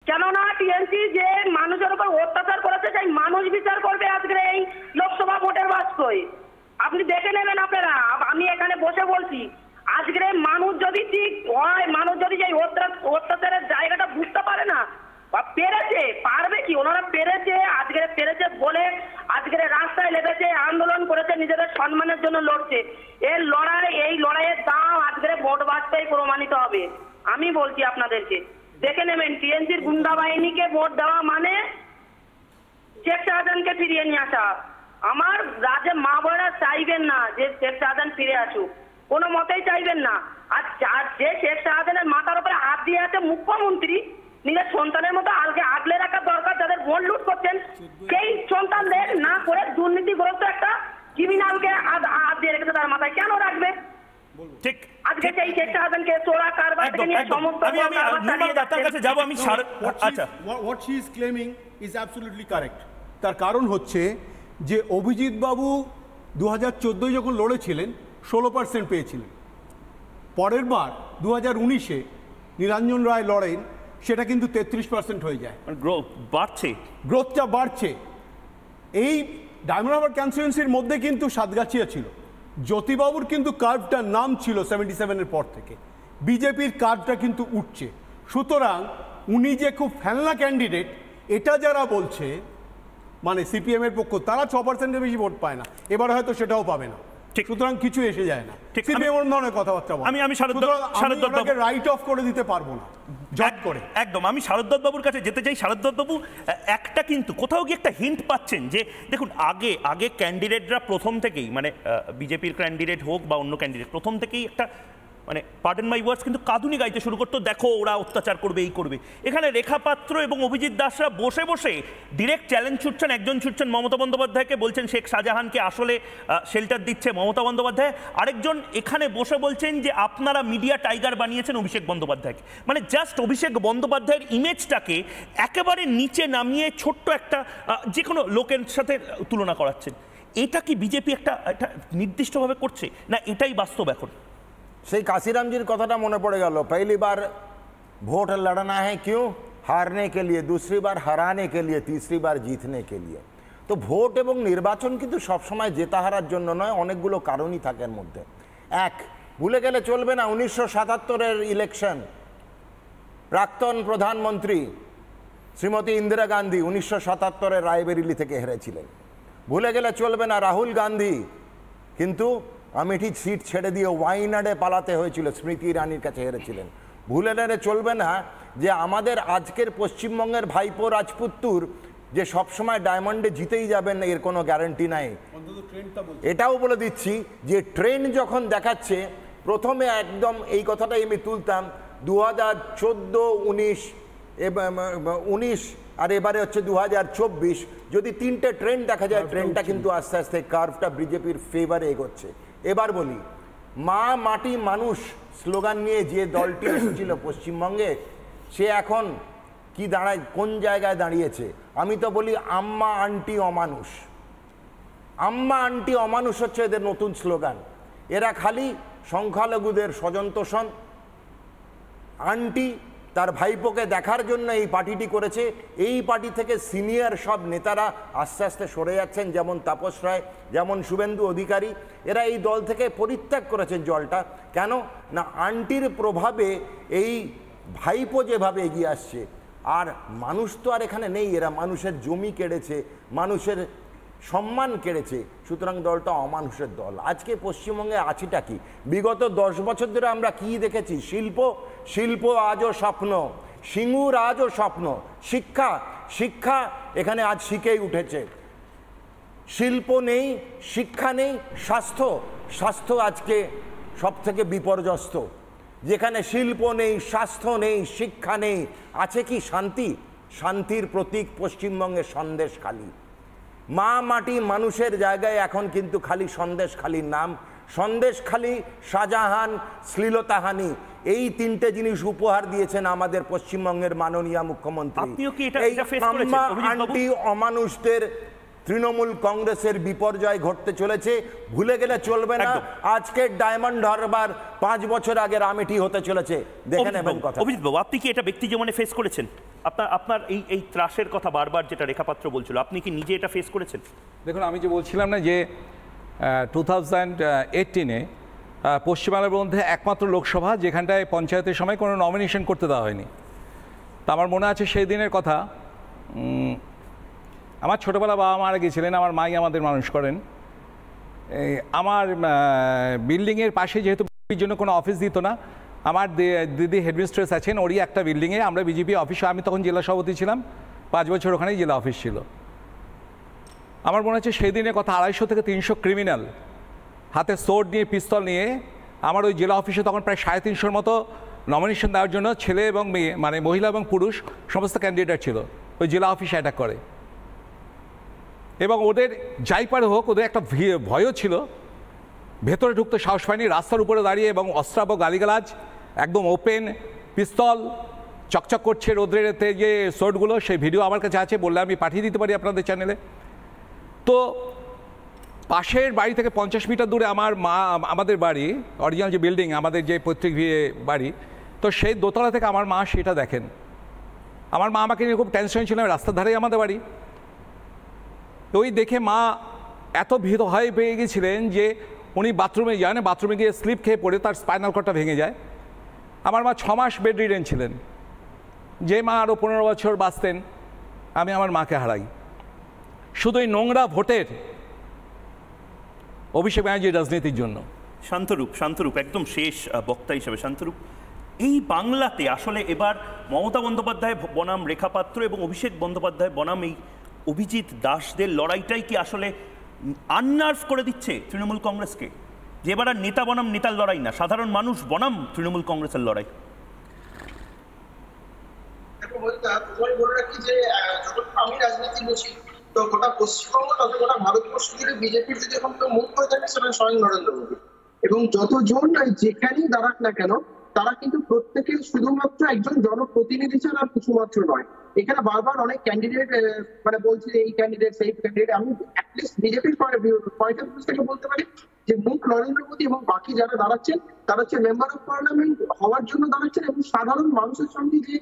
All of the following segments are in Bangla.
কেননা টিএমসি যে মানুষের উপর অত্যাচার করেছে সেই মানুষ বিচার করবে আজকে এই লোকসভা ভোটের বাক্সয়। আপনি দেখে নেবেন আপনারা, আমি এখানে বসে বলছি আজকে মানুষ যদি ঠিক হয়, মানুষ যদি এই অত্যাচারের জায়গাটা বুঝতে পারে না বা পেরেছে, পারবে কি, ওনারা পেরেছে, আজকে পেরেছে বলে আজকে রাস্তায় লেগেছে, আন্দোলন করেছে, নিজেদের সম্মানের জন্য লড়ছে। এই লড়াইয়ের দাম আজকে ভোট বাক্সেই প্রমাণিত হবে। আমি বলছি আপনাদেরকে, দেখে নেবেন টিএমসির গুন্ডা বাহিনীকে ভোট দেওয়া মানে শেখ শাহজাহানকে ফিরিয়ে নিয়ে আসা। আমার রাজ্যে মা বোনেরা চাইবেন না যে শেখ শাহজাহান ফিরে আসুক, কোনো মতেই চাইবেন না। আর যে শেখ শাহজাহানের মাথার উপরে হাত দিয়ে আছে মুখ্যমন্ত্রী, নিজের সন্তানের মতো আগলে রাখা দরকার। যাদের ভোট লুট করছেন সেই সন্তানদের না করে দুর্নীতিগ্রস্ত একটা ক্রিমিনালকে হাত দিয়ে রেখেছে তার মাথায়, কেন রাখবে? ঠিক আজকে সেই শেখ শাহজাহানকে চোরা কারবার থেকে নিয়ে সমস্ত what she is claiming is absolutely correct। তার কারণ হচ্ছে যে অভিজিৎ বাবু 2014 যখন লড়েছিলেন 16% পেয়েছিলেন, পরের বার 2019-এ নিরঞ্জন রায় লড়েন, সেটা কিন্তু 33% হয়ে যায়। গ্রোথটা বাড়ছে। এই ডায়মন্ড হারবার কনস্টিটিউয়েন্সির মধ্যে কিন্তু সাতগাছিয়া ছিল, জ্যোতিবাবুর কিন্তু কার্ভটার নাম ছিল 77-এর পর থেকে, বিজেপির কার্ভটা কিন্তু উঠছে। সুতরাং উনি যে খুব ফেলনা ক্যান্ডিডেট এটা যারা বলছে, মানে সিপিএম এর পক্ষ, তারা 6%-এর বেশি ভোট পায় না, এবার হয়তো সেটাও পাবে না। সুতরাং কিছু এসে যায় না। সিপিএম অন্য ধরনের কথাবার্তা বলে, আমি শারদকে রাইট অফ করে দিতে পারবো না জট করে। একদম আমি শারদত্ত বাবুর কাছে যেতে চাই। শারদত্ত বাবু, একটা কিন্তু কোথাও গিয়ে একটা হিন্ট পাচ্ছেন যে দেখুন আগে ক্যান্ডিডেটরা প্রথম থেকেই, মানে বিজেপির ক্যান্ডিডেট হোক বা অন্য ক্যান্ডিডেট, প্রথম থেকেই একটা মানে পার্ডন মাই ওয়ার্ডস কিন্তু কাঁদুনি গাইতে শুরু করতো, দেখো ওরা অত্যাচার করবে, এই করবে। এখানে রেখা পাত্র এবং অভিজিৎ দাসরা বসে বসে ডিরেক্ট চ্যালেঞ্জ ছুটছেন। একজন ছুটছেন মমতা বন্দ্যোপাধ্যায়কে, বলছেন শেখ শাহজাহানকে আসলে শেল্টার দিচ্ছে মমতা বন্দ্যোপাধ্যায়। আরেকজন এখানে বসে বলছেন যে আপনারা মিডিয়া টাইগার বানিয়েছেন অভিষেক বন্দ্যোপাধ্যায়কে, মানে জাস্ট অভিষেক বন্দ্যোপাধ্যায়ের ইমেজটাকে একেবারে নিচে নামিয়ে ছোট্ট একটা যে কোনো লোকের সাথে তুলনা করাচ্ছেন। এটা কি বিজেপি একটা নির্দিষ্টভাবে করছে, না এটাই বাস্তব? এখন সেই কাশিরামজির কথাটা মনে পড়ে গেল, पहली बार वोट लड़ना है क्यों? हारने के लिए, दूसरी बार हराने के लिए, तीसरी बार जीतने के लिए। তো ভোট এবং নির্বাচন কিন্তু সবসময় জেতা হারার জন্য নয়, অনেকগুলো কারণই থাকে এর মধ্যে। এক, ভুলে গেলে চলবে না 1977-এর ইলেকশন, প্রাক্তন প্রধানমন্ত্রী শ্রীমতী ইন্দিরা গান্ধী 1977-এ রায়বেরিলি থেকে হেরেছিলেন। ভুলে গেলে চলবে না রাহুল গান্ধী কিন্তু আমেঠি সিট ছেড়ে দিয়ে ওয়াইনাডে পালাতে হয়েছিল, স্মৃতি ইরানির কাছে হেরেছিলেন। ভুলে গেলে চলবে না যে আমাদের আজকের পশ্চিমবঙ্গের ভাইপো রাজপুত্তুর যে সবসময় ডায়মন্ডে জিতেই যাবেন এর কোনো গ্যারান্টি নাই। এটাও বলে দিচ্ছি যে ট্রেন যখন দেখাচ্ছে, প্রথমে একদম এই কথাটাই আমি তুলতাম 2014, 19 আর এবারে হচ্ছে 2024, যদি তিনটে ট্রেন দেখা যায়, ট্রেনটা কিন্তু আস্তে আস্তে কার্ভটা বিজেপির ফেভারে এগোচ্ছে। এবার বলি, মা মাটি মানুষ স্লোগান নিয়ে যে দলটি এসেছিল পশ্চিমবঙ্গে, সে এখন কি দাঁড়ায়, কোন জায়গায় দাঁড়িয়েছে? আমি তো বলি আম্মা আন্টি অমানুষ। আম্মা আন্টি অমানুষ হচ্ছে এদের নতুন স্লোগান। এরা খালি সংখ্যালঘুদের স্বজনতোষণ, আন্টি তার ভাইপোকে দেখার জন্য এই পার্টিটি করেছে। এই পার্টি থেকে সিনিয়র সব নেতারা আস্তে আস্তে সরে যাচ্ছেন, যেমন তাপস রায়, যেমন শুভেন্দু অধিকারী, এরা এই দল থেকে পরিত্যাগ করেছেন জলটা। কেন না, আন্টির প্রভাবে এই ভাইপো যেভাবে এগিয়ে আসছে, আর মানুষ তো আর এখানে নেই, এরা মানুষের জমি কেড়েছে, মানুষের সম্মান কেড়েছে, সুতরাং দলটা অমানুষের দল। আজকে পশ্চিমবঙ্গে আছেটা কি? বিগত 10 বছর ধরে আমরা কি দেখেছি? শিল্প আজও স্বপ্ন, সিঙ্গুর আজও স্বপ্ন, শিক্ষা এখানে আজ শিখেই উঠেছে। শিল্প নেই, শিক্ষা নেই, স্বাস্থ্য আজকে সব থেকে বিপর্যস্ত। যেখানে শিল্প নেই, স্বাস্থ্য নেই, শিক্ষা নেই, আছে কি শান্তি? শান্তির প্রতীক পশ্চিমবঙ্গের সন্দেশখালী। মা মাটি মানুষের জায়গায় এখন কিন্তু খালি সন্দেশখালীর নাম। সন্দেশখালী, শাহজাহান, শ্লীলতাহানি, এই তিনটে জিনিস উপহার দিয়েছেন আমাদের পশ্চিমবঙ্গের মাননীয় মুখ্যমন্ত্রী। এই আম্মা আন্টি অমানুষদের তৃণমূল কংগ্রেসের বিপর্যয় ঘটতে চলেছে। ভুলে গেলে চলবে না, আজকে ডায়মন্ড হারবার 5 বছর আগের আমেঠি হতে চলেছে। দেখে নেবেন কথা। অভিজিৎ বাবু, আপনি কি এটা ব্যক্তি জীবনে ফেস করেছেন? আপনার আপনার এই ত্রাসের কথা বারবার যেটা রেখাপাত্র বলছিল, আপনি কি নিজে এটা ফেস করেছেন? দেখুন, আমি যে বলছিলাম না যে 2018-এ পশ্চিমবাংলার মধ্যে একমাত্র লোকসভা যেখানটায় পঞ্চায়েতের সময় কোনো নমিনেশন করতে দেওয়া হয়নি। তা আমার মনে আছে সেই দিনের কথা। আমার ছোটোবেলা বাবা মারা গিয়েছিলেন, আমার মাই আমাদের মানুষ করেন। আমার বিল্ডিংয়ের পাশে যেহেতু বিজেপির জন্য কোনো অফিস দিত না, আমার দিদি হেডমিস্ট্রেস আছেন, ওরই একটা বিল্ডিংয়ে আমরা বিজেপি অফিস, আমি তখন জেলা সভাপতি ছিলাম, 5 বছর ওখানেই জেলা অফিস ছিল। আমার মনে হচ্ছে সেই দিনের কথা, 250 থেকে 300 ক্রিমিনাল হাতে সোর্ড নিয়ে, পিস্তল নিয়ে আমার ওই জেলা অফিসে তখন প্রায় 350-র মতো নমিনেশন দেওয়ার জন্য ছেলে এবং মেয়ে, মানে মহিলা এবং পুরুষ সমস্ত ক্যান্ডিডেট ছিল, ওই জেলা অফিসে অ্যাটাক করে। এবং ওদের যাই পারে হোক, ওদের একটা ভয়ও ছিল, ভেতরে ঢুকতে সাহস পায়নি, রাস্তার উপরে দাঁড়িয়ে এবং অস্ত্রাব গালিগালাজ একদম ওপেন, পিস্তল চকচক করছে রোদ্রেতে যে সোর্টগুলো, সেই ভিডিও আমার কাছে আছে, বললে আমি পাঠিয়ে দিতে পারি আপনাদের চ্যানেলে। তো পাশের বাড়ি থেকে 50 মিটার দূরে আমার মা, আমাদের বাড়ি অরিজিনাল যে বিল্ডিং, আমাদের যে পৈতৃক বাড়ি, তো সেই দোতলা থেকে আমার মা সেটা দেখেন। আমার মা আমাকে নিয়ে খুব টেনশন ছিল, রাস্তার ধারেই আমাদের বাড়ি। ওই দেখে মা এত ভীত হয়ে পেয়ে গেছিলেন যে উনি বাথরুমে যান, বাথরুমে গিয়ে স্লিপ খেয়ে পড়ে তার স্পাইনাল কর্ডটা ভেঙে যায়। আমার মা 6 মাস বেড রিডেন ছিলেন। যে মা আরও 15 বছর বাঁচতেন, আমি আমার মাকে হারাই শুধু এই নোংরা ভোটের অভিষেক ব্যানার্জির রাজনীতির জন্য। শান্তরূপ একদম শেষ বক্তা হিসেবে, শান্তরূপ, এই বাংলাতে আসলে এবার মমতা বন্দ্যোপাধ্যায় বনাম রেখাপাত্র এবং অভিষেক বন্দ্যোপাধ্যায় বনাম এই অভিজিৎ দাসদের লড়াইটাই কি আসলে আননার্ভ করে দিচ্ছে তৃণমূল কংগ্রেসকে, যে এবার আর নেতা বনাম নেতার লড়াই না, সাধারণ মানুষ বনাম তৃণমূল কংগ্রেসের লড়াই? যখন আমি রাজনীতি বুঝি, তো গোটা পশ্চিমবঙ্গ তত গোটা ভারতবর্ষ জুড়ে বিজেপির যদি এখন কেউ মুখ করে থাকে, সেটা স্বয়ং নরেন্দ্র মোদী। এবং যতজন যেখানেই দাঁড়াক না কেন, তারা কিন্তু প্রত্যেকে শুধুমাত্র একজন জনপ্রতিনিধি ছাড়া আর কিছু মাত্র নয়। এখানে বারবার অনেক ক্যান্ডিডেট মানে বলছে এই ক্যান্ডিডেট সেই ক্যান্ডিডেট, আমি অ্যাটলিস্ট বিজেপির পয়েন্ট অফ ভিউ থেকে বলতে পারি যে মুখ নরেন্দ্র মোদী এবং বাকি যারা দাঁড়াচ্ছেন তারা হচ্ছে মেম্বার অফ পার্লামেন্ট হওয়ার জন্য দাঁড়াচ্ছেন, এবং সাধারণ মানুষের সঙ্গে যে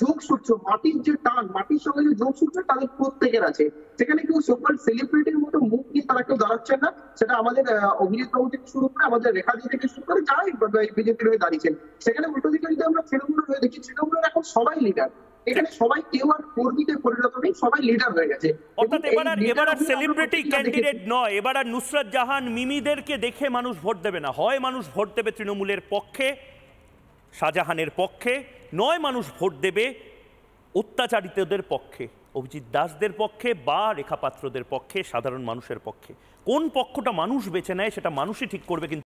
যোগসূত্র, মাটির যে টান, মাটির সঙ্গে যে যোগসূত্র তাদের প্রত্যেকের আছে। সেখানে কেউ সুপার সেলিব্রিটির মতো মুখ নিয়ে তারা কেউ দাঁড়াচ্ছেন না। সেটা আমাদের অভিজিৎ বাবু থেকে শুরু করে আমাদের রেখাদি থেকে শুরু করে যারাই বিজেপির হয়ে দাঁড়িয়েছেন। সেখানে উল্টো দিকে যদি আমরা তৃণমূলের হয়ে দেখি, তৃণমূলের এখন সবাই লিডার। এখানে সবাই কেউ আর কর্মীতে পরিণত নেই, সবাই লিডার হয়ে গেছে। অর্থাৎ এবার আর সেলিব্রিটি ক্যান্ডিডেট নয়, এবার আর নুসরাত জাহান, মিমিদেরকে দেখে মানুষ ভোট দেবে না। হয় মানুষ ভোট দেবে তৃণমূলের পক্ষে, শাহজাহানের পক্ষে, নয় মানুষ ভোট দেবে অত্যাচারিতদের পক্ষে, অভিজিৎ দাসদের পক্ষে বা রেখাপাত্রদের পক্ষে, সাধারণ মানুষের পক্ষে। কোন পক্ষটা মানুষ বেছে নেয় সেটা মানুষই ঠিক করবে। কিন্তু